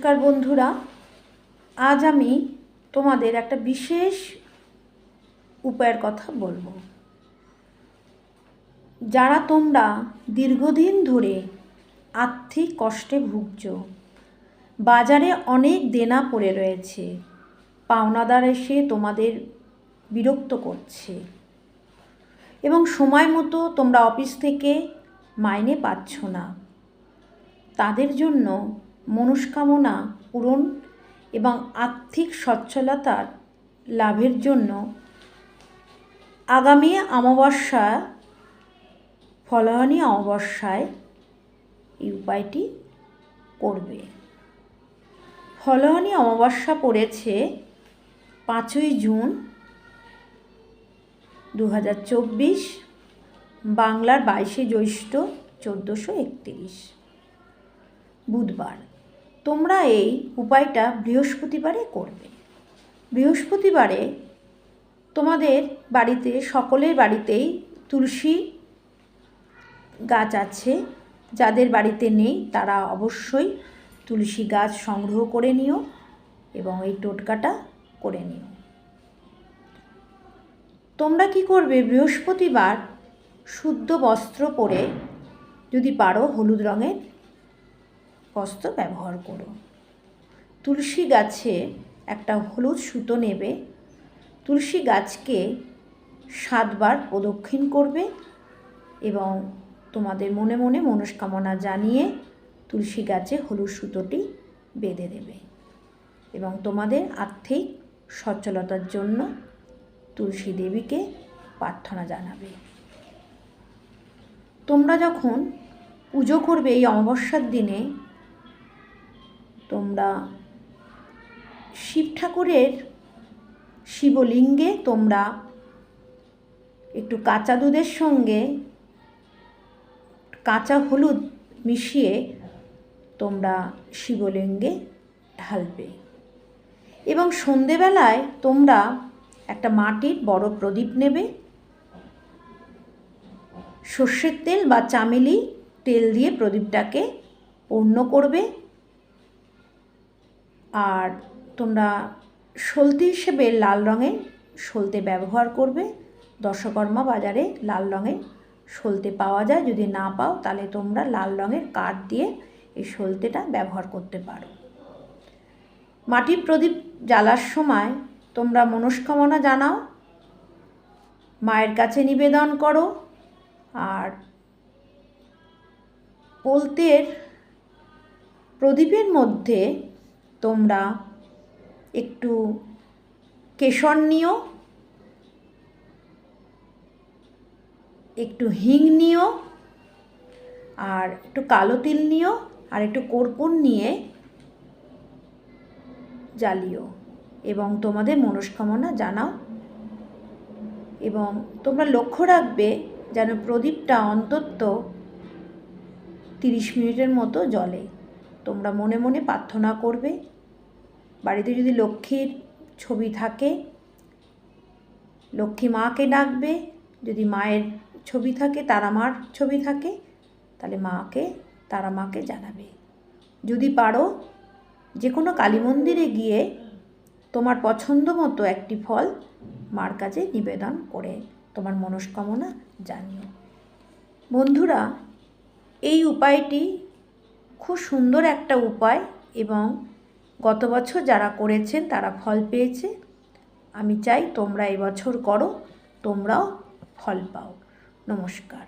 নমস্কার বন্ধুরা, আজ আমি তোমাদের একটা বিশেষ উপায়ের কথা বলবো। যারা তোমরা দীর্ঘদিন ধরে আর্থিক কষ্টে ভুগছ, বাজারে অনেক দেনা পড়ে রয়েছে, পাওনাদার এসে তোমাদের বিরক্ত করছে এবং সময় মতো তোমরা অফিস থেকে মাইনে পাচ্ছ না, তাদের জন্য মনস্কামনা পূরণ এবং আর্থিক সচ্ছলতার লাভের জন্য আগামী অমাবস্যা ফলহানি অমাবস্যায় এই উপায়টি করবে। ফলহানি অমাবস্যা পড়েছে 5ই জুন 2024, বাংলার 22শে জ্যৈষ্ঠ 1431 বুধবার। তোমরা এই উপায়টা বৃহস্পতিবারে করবে। বৃহস্পতিবারে তোমাদের বাড়িতে, সকলের বাড়িতেই তুলসী গাছ আছে। যাদের বাড়িতে নেই তারা অবশ্যই তুলসী গাছ সংগ্রহ করে নিও এবং এই টোটকাটা করে নিও। তোমরা কি করবে, বৃহস্পতিবার শুদ্ধ বস্ত্র পরে, যদি পারো হলুদ রঙের বস্ত্র ব্যবহার করো। তুলসী গাছে একটা হলুদ সুতো নেবে, তুলসী গাছকে 7 বার প্রদক্ষিণ করবে এবং তোমাদের মনে মনে মনস্কামনা জানিয়ে তুলসী গাছে হলুদ সুতোটি বেঁধে দেবে এবং তোমাদের আর্থিক সচ্ছলতার জন্য তুলসী দেবীকে প্রার্থনা জানাবে। তোমরা যখন পুজো করবে এই অমাবস্যার দিনে, তোমরা শিব ঠাকুরের শিবলিঙ্গে তোমরা একটু কাঁচা দুধের সঙ্গে কাঁচা হলুদ মিশিয়ে তোমরা শিবলিঙ্গে ঢালবে এবং সন্ধেবেলায় তোমরা একটা মাটির বড় প্রদীপ নেবে, সর্ষের তেল বা চামেলি তেল দিয়ে প্রদীপটাকে পূর্ণ করবে। আর তোমরা সলতে হিসেবে লাল রঙের সলতে ব্যবহার করবে। দশকর্মা বাজারে লাল রঙের সলতে পাওয়া যায়, যদি না পাও তাহলে তোমরা লাল রঙের কাঠ দিয়ে এই সলতেটা ব্যবহার করতে পারো। মাটির প্রদীপ জ্বালার সময় তোমরা মনস্কামনা জানাও, মায়ের কাছে নিবেদন করো। আর পোলতের প্রদীপের মধ্যে তোমরা একটু কেশর নিও, একটু হিং নিও, আর একটু কালো তিল নিও, আর একটু কর্পূর নিয়ে জ্বালিও এবং তোমাদের মনস্কামনা জানাও। এবং তোমরা লক্ষ্য রাখবে যেন প্রদীপটা অন্তত 30 মিনিটের মতো জ্বলে। তোমরা মনে মনে প্রার্থনা করবে। বাড়িতে যদি লক্ষ্মীর ছবি থাকে, লক্ষ্মী মাকে ডাকবে। যদি মায়ের ছবি থাকে, তারা মার ছবি থাকে, তাহলে তারা মাকে জানাবে। যদি পারো যে কোনো কালী মন্দিরে গিয়ে তোমার পছন্দ মতো একটি ফল মার কাছে নিবেদন করে তোমার মনস্কামনা জানিও। বন্ধুরা, এই উপায়টি খুব সুন্দর একটা উপায় এবং গত বছর যারা করেছেন তারা ফল পেয়েছে। আমি চাই তোমরা এবছর করো, তোমরাও ফল পাও। নমস্কার।